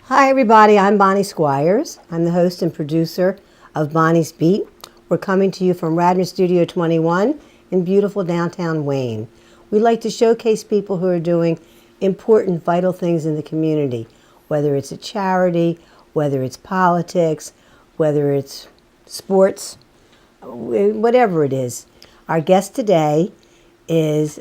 Hi everybody, I'm Bonnie Squires. I'm the host and producer of Bonnie's Beat. We're coming to you from Radnor Studio 21 in beautiful downtown Wayne. We like to showcase people who are doing important, vital things in the community, whether it's a charity, whether it's politics, whether it's sports, whatever it is. Our guest today is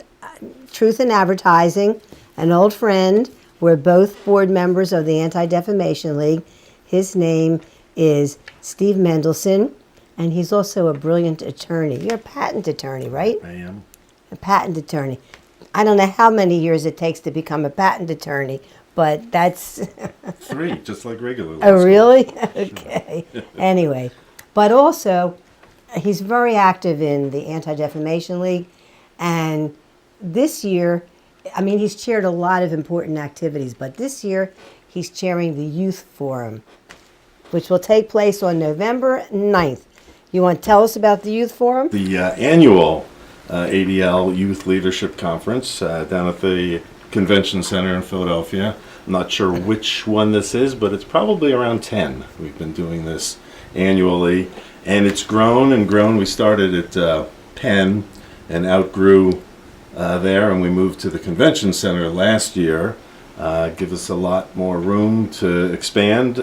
Truth in Advertising, an old friend. We're both board members of the Anti-Defamation League. His name is Steve Mendelsohn, and he's also a brilliant attorney. You're a patent attorney, right? I am. A patent attorney. I don't know how many years it takes to become a patent attorney, but that's... 3, just like regular law Oh, school. really? Okay. Anyway, but also, he's very active in the Anti-Defamation League, and this year, he's chaired a lot of important activities, but this year he's chairing the Youth Forum, which will take place on November 9th. You want to tell us about the Youth Forum? The annual ADL Youth Leadership Conference down at the Convention Center in Philadelphia. I'm not sure which one this is, but it's probably around 10. We've been doing this annually, and it's grown and grown. We started at 10 and outgrew there, and we moved to the Convention Center last year. Give us a lot more room to expand.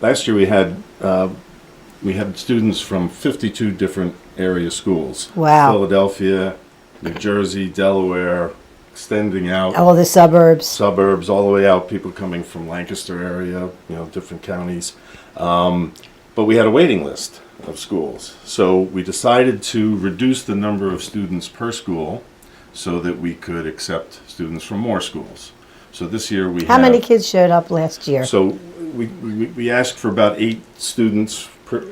Last year we had students from 52 different area schools. Wow. Philadelphia, New Jersey, Delaware, extending out. All the suburbs. Suburbs, all the way out. People coming from Lancaster area, different counties. But we had a waiting list of schools. So we decided to reduce the number of students per school so that we could accept students from more schools. So this year we How many kids showed up last year? So we asked for about 8 students per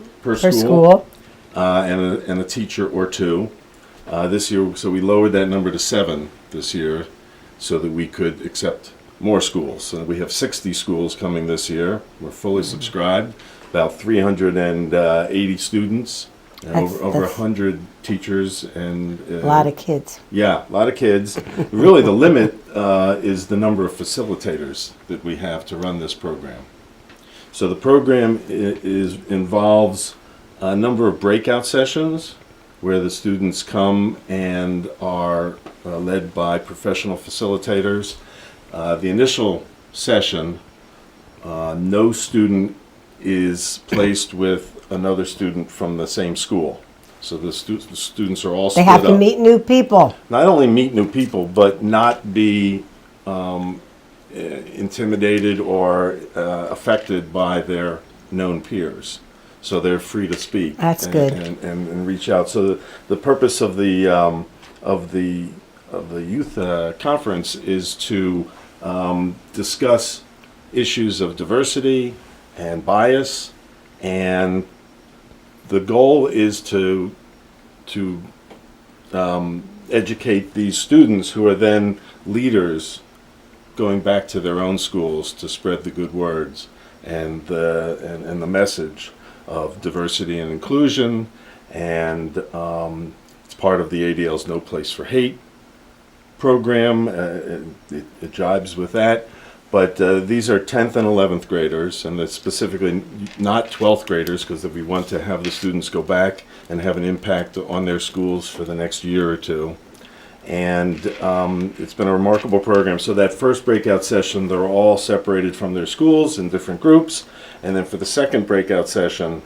school. And a teacher or 2. This year, so we lowered that number to 7 this year so that we could accept more schools. So we have 60 schools coming this year. We're fully subscribed. About 380 students, and over 100 teachers, and a lot of kids. Yeah, a lot of kids. Really, the limit is the number of facilitators that we have to run this program. So the program involves a number of breakout sessions where the students come and are led by professional facilitators. The initial session, no student is placed with another student from the same school. So the students are all split up. They have to meet new people. Not only meet new people, but not be intimidated or affected by their known peers. So they're free to speak. That's good. And reach out. So the purpose of the youth conference is to discuss issues of diversity and bias, and the goal is to educate these students who are then leaders going back to their own schools to spread the good words and the message of diversity and inclusion, and it's part of the ADL's No Place for Hate program. It jibes with that. But these are 10th and 11th graders, and it's specifically not 12th graders, because we want to have the students go back and have an impact on their schools for the next year or 2. And it's been a remarkable program. So that first breakout session, they're all separated from their schools in different groups. And then for the second breakout session,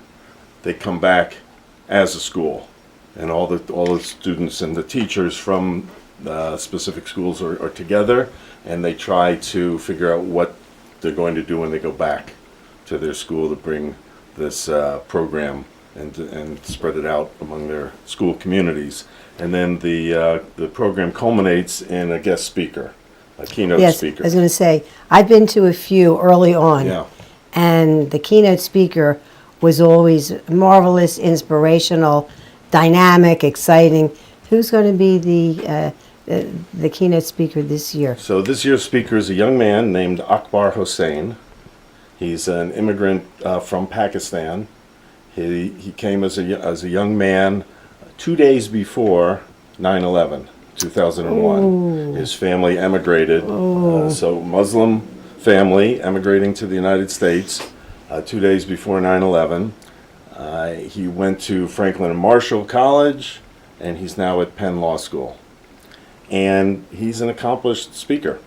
they come back as a school. And all the students and the teachers from specific schools are together, and they try to figure out what they're going to do when they go back to their school to bring this program and spread it out among their school communities. And then the program culminates in a guest speaker, a keynote speaker. Yes, I was going to say, I've been to a few early on, Yeah. and the keynote speaker was always marvelous, inspirational, dynamic, exciting. Who's going to be the keynote speaker this year? So this year's speaker is a young man named Akbar Hossain. He's an immigrant from Pakistan. He came as a young man 2 days before 9/11, 2001. Ooh. His family emigrated, so Muslim family emigrating to the United States 2 days before 9/11. He went to Franklin and Marshall College, and he's now at Penn Law School. And he's an accomplished speaker.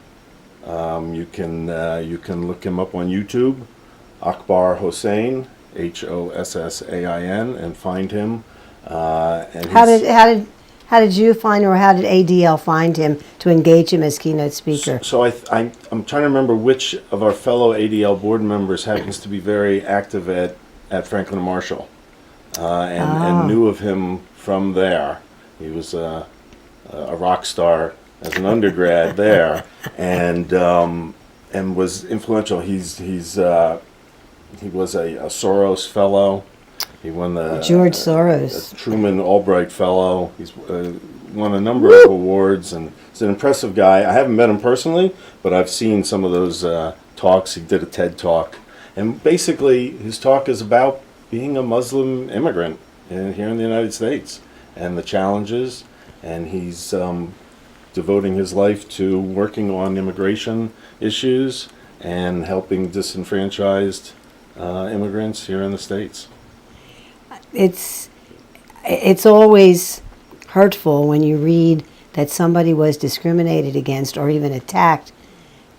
You can look him up on YouTube, Akbar Hossain, Hossain, and find him. And How did you find, or how did ADL find him to engage him as keynote speaker? So I'm trying to remember which of our fellow ADL board members happens to be very active at Franklin and Marshall, and knew of him from there. He was a rock star as an undergrad there, and was influential. He was a Soros Fellow. He won the George Soros Truman Albright Fellow. He's won a number of awards, and he's an impressive guy. I haven't met him personally, but I've seen some of those talks. He did a TED Talk, and basically his talk is about being a Muslim immigrant here in the United States and the challenges, and he's devoting his life to working on immigration issues and helping disenfranchised immigrants here in the States. It's always hurtful when you read that somebody was discriminated against or even attacked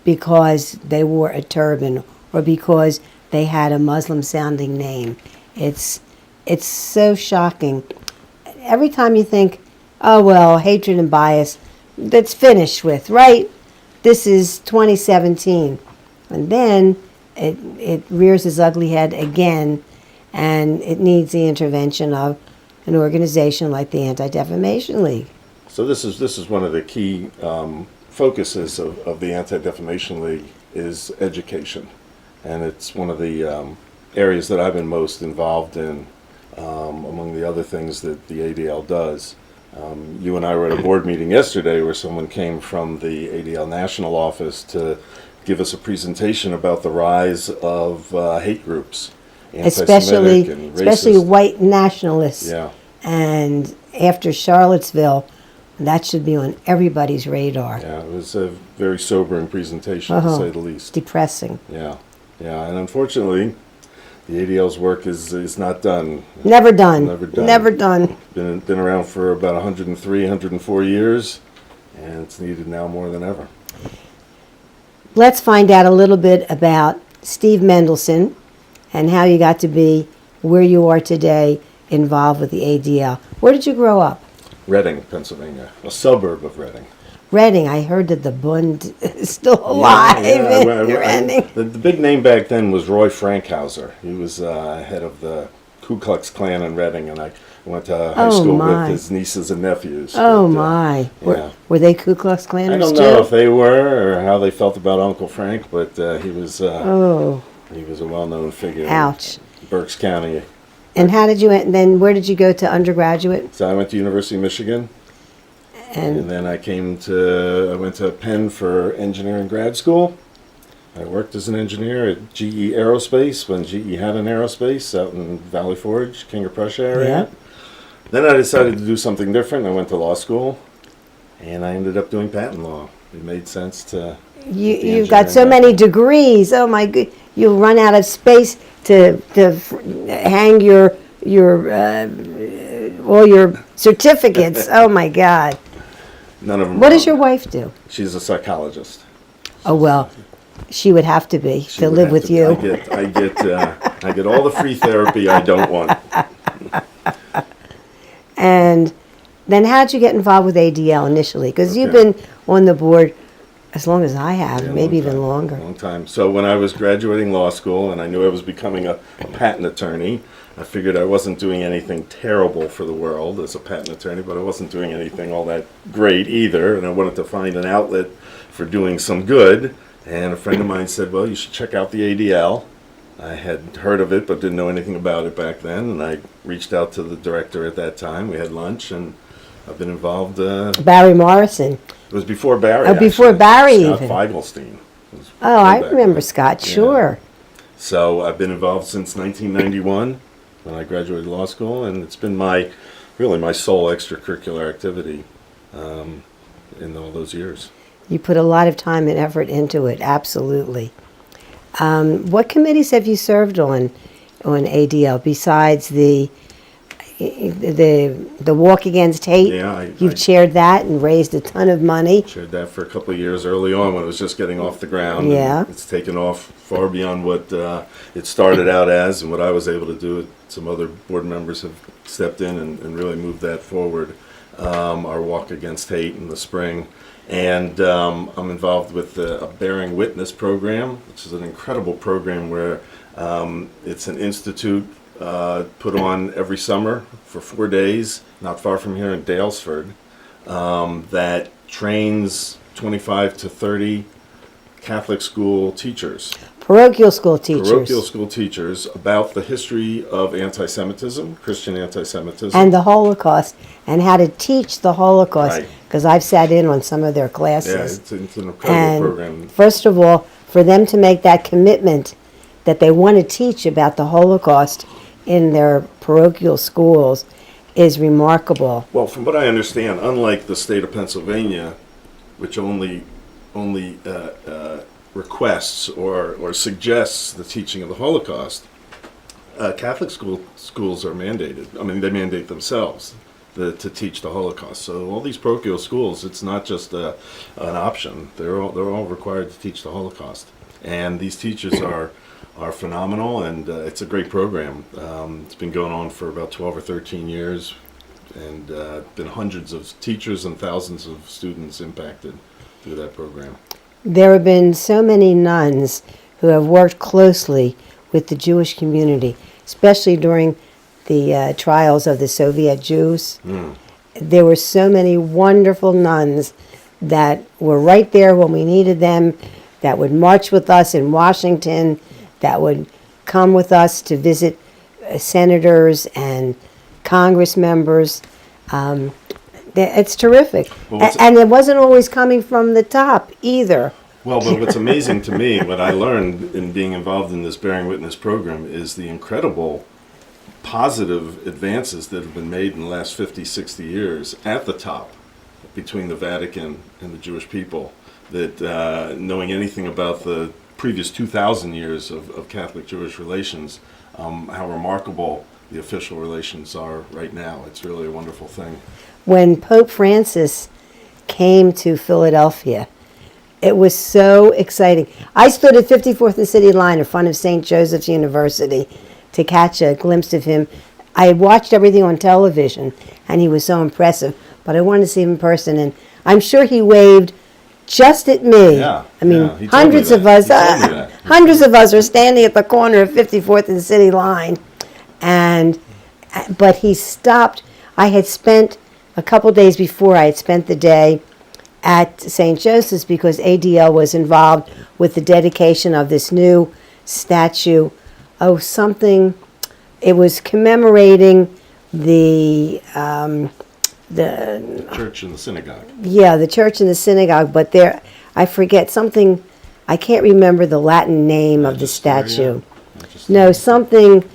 because they wore a turban or because they had a Muslim-sounding name. It's so shocking. Every time you think, oh, well, hatred and bias, that's finished with, right? This is 2017. And then it rears its ugly head again, and it needs the intervention of an organization like the Anti-Defamation League. So this is one of the key focuses of the Anti-Defamation League is education, and it's one of the areas that I've been most involved in among the other things that the ADL does. You and I were at a board meeting yesterday where someone came from the ADL national office to give us a presentation about the rise of hate groups, anti-Semitic and racist. Especially white nationalists. Yeah. And after Charlottesville, that should be on everybody's radar. Yeah, it was a very sobering presentation, to say the least. Depressing. Yeah, and unfortunately, the ADL's work is not done. Never done. Never done. Been around for about 103, 104 years, and it's needed now more than ever. Let's find out a little bit about Steve Mendelsohn and how you got to be where you are today involved with the ADL. Where did you grow up? Reading, Pennsylvania, a suburb of Reading. Reading. I heard that the Bund is still alive in Reading. The big name back then was Roy Frankhauser. He was head of the Ku Klux Klan in Reading, and I went to high school with his nieces and nephews. Oh, my. Were they Ku Klux Klanners, I don't know if they were or how they felt about Uncle Frank, but he was a well-known figure. Ouch. In Berks County. And how did you, then where did you go to undergraduate? So I went to University of Michigan. And then I went to Penn for engineering grad school. I worked as an engineer at GE Aerospace when GE had an aerospace out in Valley Forge, King of Prussia area. Yeah. Then I decided to do something different. I went to law school, and I ended up doing patent law. It made sense to... You've got so many degrees. Oh, my God. You'll run out of space to hang all your certificates. Oh, my God. None of them. What does your wife do? She's a psychologist. Oh, well, she would have to be to live with you. I get all the free therapy I don't want. And then how did you get involved with ADL initially? Because you've been on the board as long as I have, maybe even longer. Long time. So when I was graduating law school and I knew I was becoming a patent attorney, I figured I wasn't doing anything terrible for the world as a patent attorney, but I wasn't doing anything all that great either, and I wanted to find an outlet for doing some good. And a friend of mine said, well, you should check out the ADL. I had heard of it but didn't know anything about it back then, and I reached out to the director at that time. We had lunch, and I've been involved. Barry Morrison. It was before Barry. Oh, before Barry Scott even. Feigelstein. Oh, I remember Scott, sure. So I've been involved since 1991 when I graduated law school, and it's been really my sole extracurricular activity in all those years. You put a lot of time and effort into it, absolutely. What committees have you served on ADL besides the walk against hate? Yeah, You've chaired that and raised a ton of money. chaired that for a couple of years early on when it was just getting off the ground. Yeah. And it's taken off far beyond what it started out as and what I was able to do. Some other board members have stepped in and really moved that forward. Our Walk Against Hate in the spring. And I'm involved with a Bearing Witness program, which is an incredible program where it's an institute put on every summer for 4 days, not far from here in Dalesford, that trains 25 to 30 Catholic school teachers, Parochial school teachers. parochial school teachers, about the history of anti-Semitism, Christian anti-Semitism. And the Holocaust, and how to teach the Holocaust, Right. because I've sat in on some of their Yeah, classes. it's an incredible And program. first of all, for them to make that commitment that they want to teach about the Holocaust in their parochial schools is remarkable. Well, from what I understand, unlike the state of Pennsylvania, which only requests or suggests the teaching of the Holocaust, Catholic schools are mandated. I mean, they mandate themselves to teach the Holocaust. So all these parochial schools, it's not just an option. They're all required to teach the Holocaust. And these teachers are phenomenal, and it's a great program. It's been going on for about 12 or 13 years, and been hundreds of teachers and thousands of students impacted through that program. There have been so many nuns who have worked closely with the Jewish community, especially during the trials of the Soviet Jews. There were so many wonderful nuns that were right there when we needed them, that would march with us in Washington, that would come with us to visit senators and Congress members. It's terrific. Well, And it wasn't always coming from the top either. Well, but what's amazing to me, what I learned in being involved in this Bearing Witness program, is the incredible positive advances that have been made in the last 50, 60 years at the top between the Vatican and the Jewish people. That knowing anything about the previous 2,000 years of Catholic-Jewish relations, how remarkable the official relations are right now. It's really a wonderful thing. When Pope Francis came to Philadelphia, it was so exciting. I stood at 54th and City Line in front of St. Joseph's University to catch a glimpse of him. I had watched everything on television, and he was so impressive, but I wanted to see him in person, and I'm sure he waved just at me. Yeah, I mean, yeah, he told hundreds me of that. us, He told me that. hundreds of us are standing at the corner of 54th and City Line, but he stopped. I had spent a couple days before, I had spent the day at St. Joseph's because ADL was involved with the dedication of this new statue. Oh, something. It was commemorating the Church and the synagogue. yeah, the church and the synagogue, but there, I forget something, I can't remember the Latin name of the statue. No, something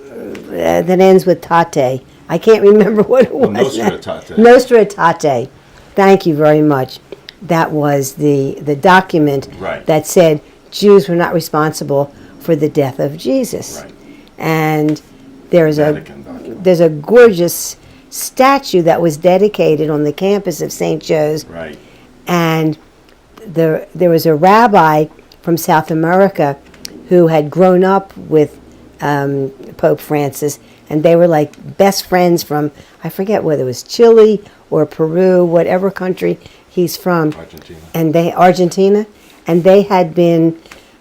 that ends with tate. I can't remember what it was. Nostra Aetate. Nostra Aetate. Thank you very much. That was the document Right. that said Jews were not responsible for the death of Jesus. Right. And there's Vatican document. there's a gorgeous statue that was dedicated on the campus of St. Joe's, Right. and there was a rabbi from South America who had grown up with Pope Francis, and they were like best friends from, I forget whether it was Chile or Peru, whatever country he's from. Argentina. And they had been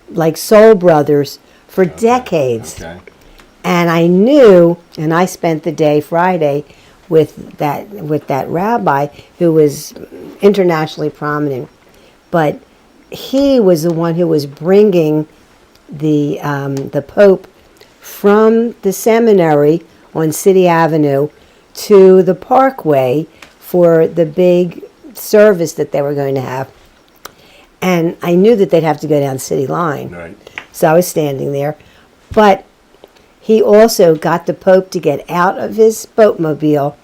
like soul brothers for decades. Okay. And I knew, and I spent the day Friday with that rabbi who was internationally prominent, but he was the one who was bringing the Pope from the seminary on City Avenue to the Parkway for the big service that they were going to have. And I knew that they'd have to go down City Line. Right. So I was standing there. But he also got the Pope to get out of his boatmobile,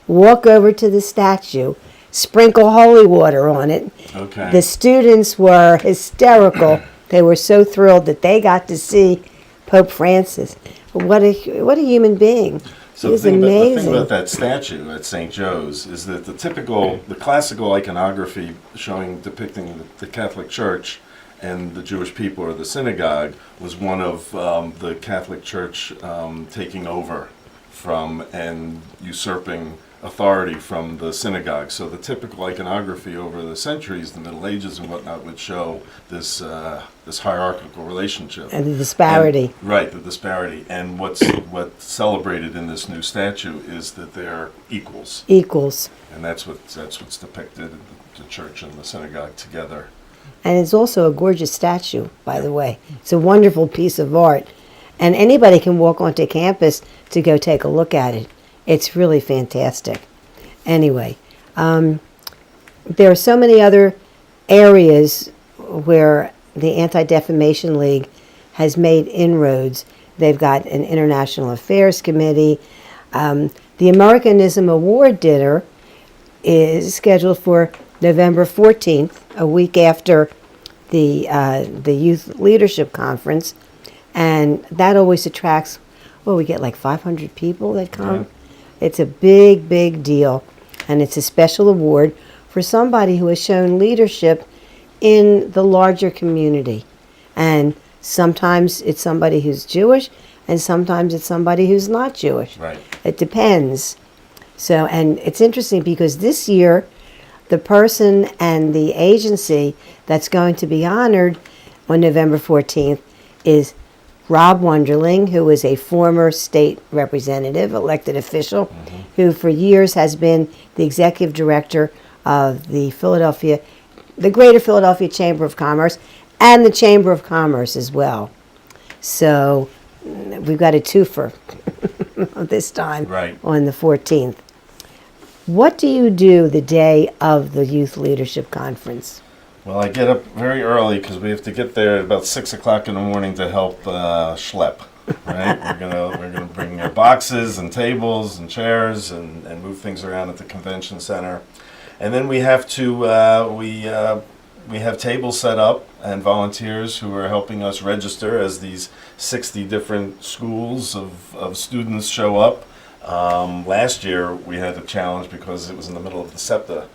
walk over to the statue, sprinkle holy water on it. Okay. The students were hysterical They were so thrilled that they got to see Pope Francis. What a human being. So He was the thing amazing. about that statue at St. Joe's is that the classical iconography depicting the Catholic Church and the Jewish people or the synagogue was one of the Catholic Church taking over from and usurping authority from the synagogue. So the typical iconography over the centuries, the Middle Ages and whatnot, would show this hierarchical relationship And the disparity. Right, the disparity. And what's celebrated in this new statue is that they're equals, Equals. and that's what's depicted in the church and the synagogue together. And it's also a gorgeous statue, by the way. It's a wonderful piece of art. And anybody can walk onto campus to go take a look at it. It's really fantastic. Anyway, there are so many other areas where the Anti-Defamation League has made inroads. They've got an International Affairs Committee. The Americanism Award dinner is scheduled for November 14th, a week after the Youth Leadership Conference. And that always attracts, we get like 500 people that come. Yeah. It's a big, big deal. And it's a special award for somebody who has shown leadership in the larger community. And sometimes it's somebody who's Jewish, and sometimes it's somebody who's not Jewish. Right. It depends. So, and it's interesting because this year, the person and the agency that's going to be honored on November 14th is Rob Wunderling, who is a former state representative, elected official, who for years has been the executive director of the Greater Philadelphia Chamber of Commerce, and the Chamber of Commerce as well. So we've got a twofer this time Right. on the 14th. What do you do the day of the Youth Leadership Conference? Well, I get up very early because we have to get there at about 6 o'clock in the morning to help schlep. Right, we're gonna bring boxes and tables and chairs and move things around at the convention center, and then we have to we have tables set up and volunteers who are helping us register as these 60 different schools of students show up. Last year we had a challenge because it was in the middle of the SEPTA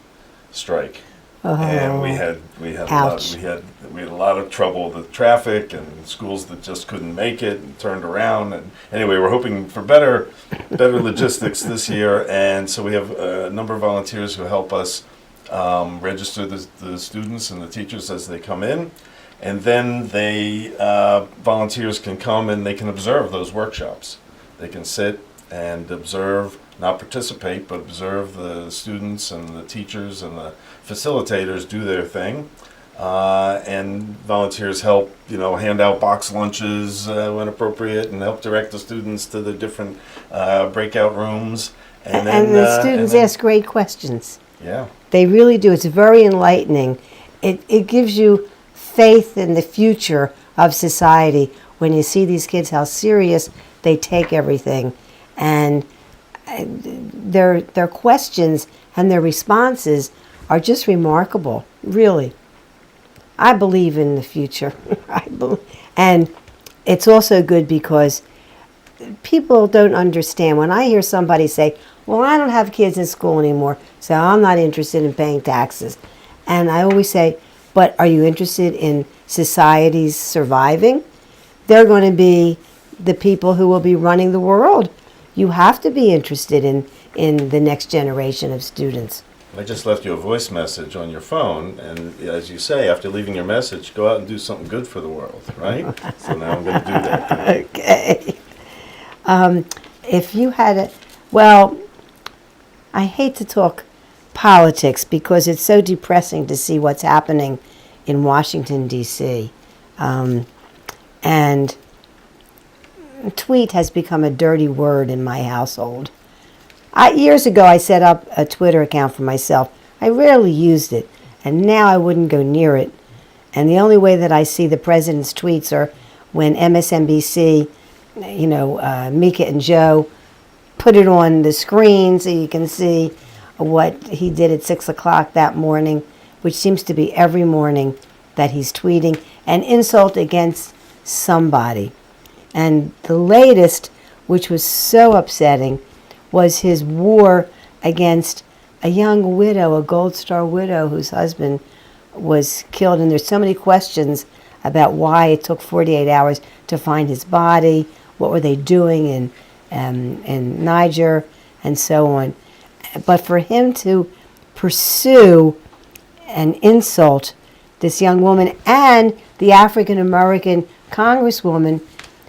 strike. And we had a lot of trouble with traffic and schools that just couldn't make it and turned around. And anyway, we're hoping for better logistics this year, and so we have a number of volunteers who help us register the students and the teachers as they come in, and then volunteers can come and they can observe those workshops. They can sit and observe, not participate, but observe the students and the teachers and the facilitators do their thing. And volunteers help, hand out box lunches when appropriate and help direct the students to the different breakout rooms. And the students ask great questions. Yeah. They really do. It's very enlightening. It gives you faith in the future of society when you see these kids, how serious they take everything. And their questions and their responses are just remarkable, really. I believe in the future. And it's also good because people don't understand. When I hear somebody say, well, I don't have kids in school anymore, so I'm not interested in paying taxes. And I always say, but are you interested in society's surviving? They're going to be the people who will be running the world. You have to be interested in the next generation of students. I just left you a voice message on your phone, and as you say, after leaving your message, go out and do something good for the world, right? So now I'm going to do that. Okay. If you had I hate to talk politics because it's so depressing to see what's happening in Washington, D.C. And tweet has become a dirty word in my household. Years ago, I set up a Twitter account for myself. I rarely used it, and now I wouldn't go near it. And the only way that I see the president's tweets are when MSNBC, Mika and Joe, put it on the screen so you can see what he did at 6 o'clock that morning, which seems to be every morning that he's tweeting. an insult against somebody. And the latest, which was so upsetting, was his war against a young widow, a Gold Star widow whose husband was killed. And there's so many questions about why it took 48 hours to find his body, what were they doing in Niger, and so on. But for him to pursue and insult this young woman and the African American congresswoman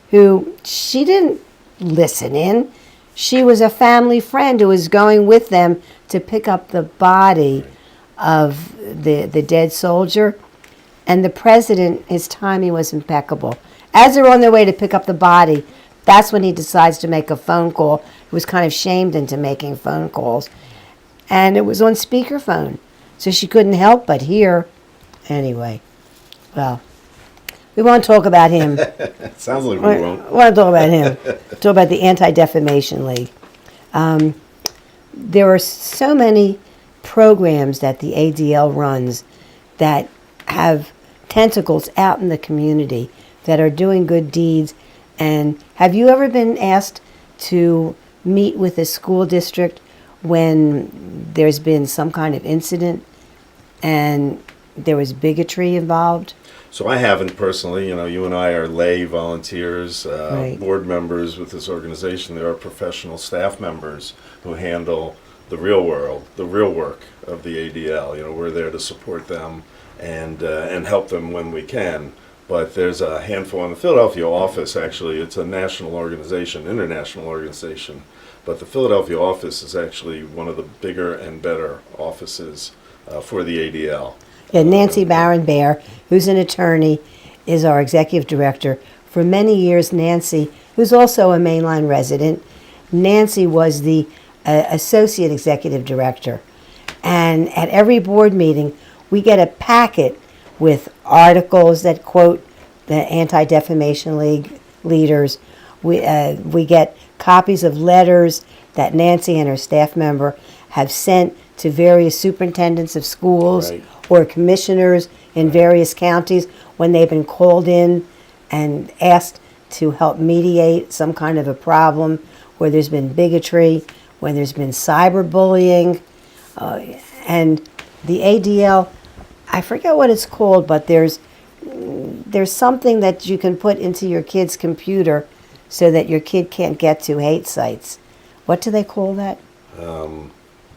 who she didn't listen in. She was a family friend who was going with them to pick up the body of the dead soldier. And the president, his timing was impeccable. As they're on their way to pick up the body, that's when he decides to make a phone call. He was kind of shamed into making phone calls. And it was on speakerphone. So she couldn't help but hear. Anyway, well, we won't talk about him. Sounds like we won't. We won't talk about him. Talk about the Anti-Defamation League. There are so many programs that the ADL runs that have tentacles out in the community that are doing good deeds. And have you ever been asked to meet with a school district when there's been some kind of incident and there was bigotry involved? So I haven't personally. You and I are lay volunteers, Right. board members with this organization. There are professional staff members who handle the real world, the real work of the ADL. We're there to support them and help them when we can. But there's a handful in the Philadelphia office. Actually, it's a national organization, international organization. But the Philadelphia office is actually one of the bigger and better offices for the ADL. Yeah, Nancy Barron Bear, who's an attorney, is our executive director. For many years, Nancy, who's also a mainline resident, Nancy was the associate executive director. And at every board meeting, we get a packet with articles that quote the Anti-Defamation League leaders. We get copies of letters that Nancy and her staff member have sent to various superintendents of schools, Right. or commissioners in various counties when they've been called in and asked to help mediate some kind of a problem where there's been bigotry, when there's been cyberbullying. And the ADL, I forget what it's called, but there's something that you can put into your kid's computer so that your kid can't get to hate sites. What do they call that?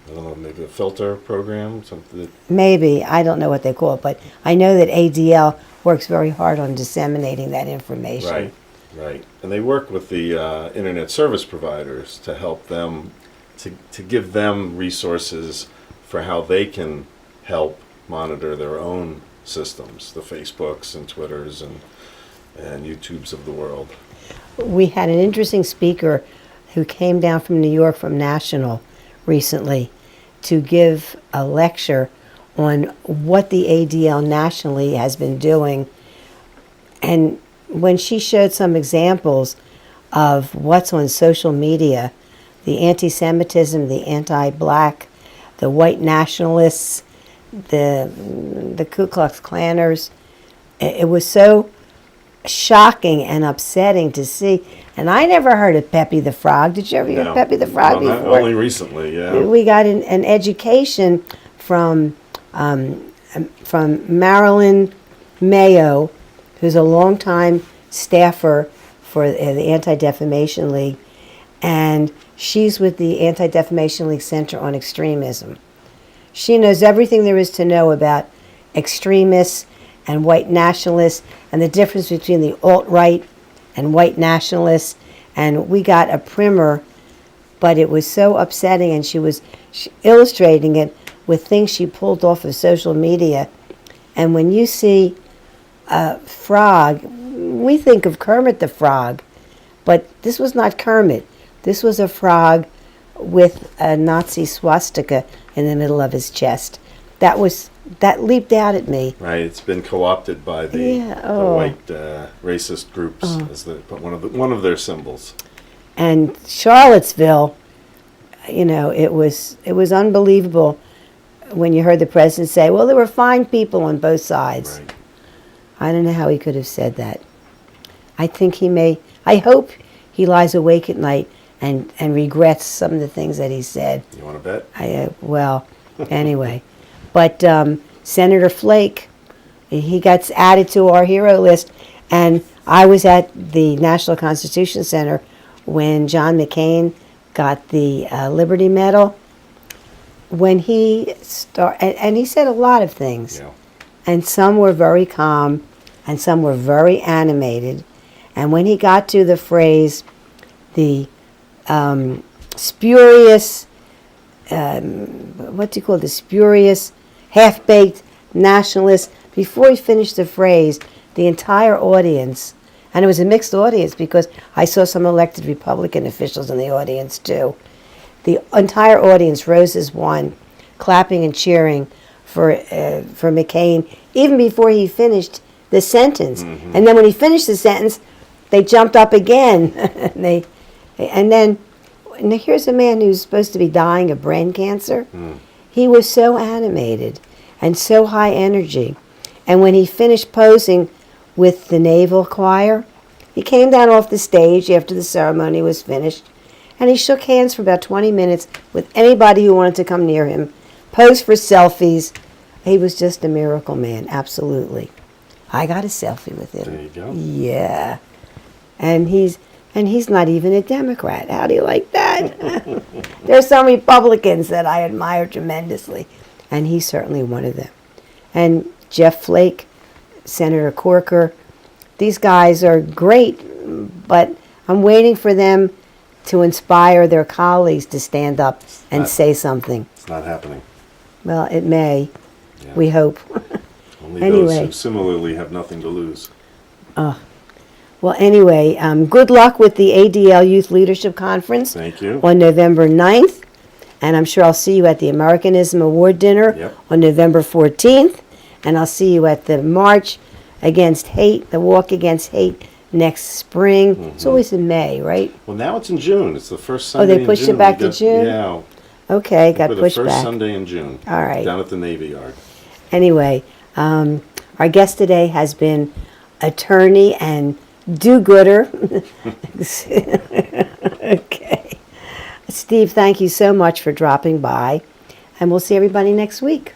I don't know, maybe a filter program, something that Maybe. I don't know what they call it, but I know that ADL works very hard on disseminating that information. Right. And they work with the internet service providers to help them, to give them resources for how they can help monitor their own systems, the Facebooks and Twitters and YouTubes of the world. We had an interesting speaker who came down from New York from National recently to give a lecture on what the ADL nationally has been doing. And when she showed some examples of what's on social media, the anti-Semitism, the anti-black, the white nationalists, the Ku Klux Klanners, it was so shocking and upsetting to see. And I never heard of Pepe the Frog. Did you ever hear of Pepe the Frog Well, before? only recently, yeah. We got an education from Marilyn Mayo, who's a longtime staffer for the Anti-Defamation League, and she's with the Anti-Defamation League Center on Extremism. She knows everything there is to know about extremists and white nationalists and the difference between the alt-right and white nationalists. And we got a primer, but it was so upsetting, and she was illustrating it with things she pulled off of social media. And when you see a frog, we think of Kermit the Frog, but this was not Kermit. This was a frog with a Nazi swastika in the middle of his chest. That leaped out at me. Right, it's been co-opted by the white racist groups as one of their symbols. And Charlottesville, it was unbelievable when you heard the president say, "Well, there were fine people on both sides." Right. I don't know how he could have said that. I think I hope he lies awake at night and regrets some of the things that he said. You want to bet? Well, anyway. But Senator Flake, he gets added to our hero list. And I was at the National Constitution Center when John McCain got the Liberty Medal. When he and he said a lot of things. Yeah. And some were very calm, and some were very animated. And when he got to the phrase, the spurious, what do you call it, the spurious, half-baked nationalist, before he finished the phrase, the entire audience, and it was a mixed audience because I saw some elected Republican officials in the audience too. The entire audience rose as one, clapping and cheering for McCain, even before he finished the sentence. Mm-hmm. And then when he finished the sentence, they jumped up again. and then here's a man who's supposed to be dying of brain cancer. Mm. He was so animated and so high energy. And when he finished posing with the naval choir, he came down off the stage after the ceremony was finished, and he shook hands for about 20 minutes with anybody who wanted to come near him, posed for selfies. He was just a miracle man, absolutely. I got a selfie with him. There you go. Yeah. And he's not even a Democrat. How do you like that? There's some Republicans that I admire tremendously, and he's certainly one of them. And Jeff Flake, Senator Corker, these guys are great, but I'm waiting for them to inspire their colleagues to stand up and say something. It's not happening. Well, it may. Yeah. We hope. Only anyway. Those who similarly have nothing to lose. Well, anyway, good luck with the ADL Youth Leadership Conference. Thank you. On November 9th. And I'm sure I'll see you at the Americanism Award Dinner on November 14th. And I'll see you at the March Against Hate, the Walk Against Hate next spring. Mm-hmm. It's always in May, right? Well, now it's in June. It's the first Sunday in June. Oh, they pushed it back to June? Yeah. Okay, got pushed back. The first Sunday in June. All right. Down at the Navy Yard. Anyway, our guest today has been attorney and do-gooder. Okay. Steve, thank you so much for dropping by. And we'll see everybody next week.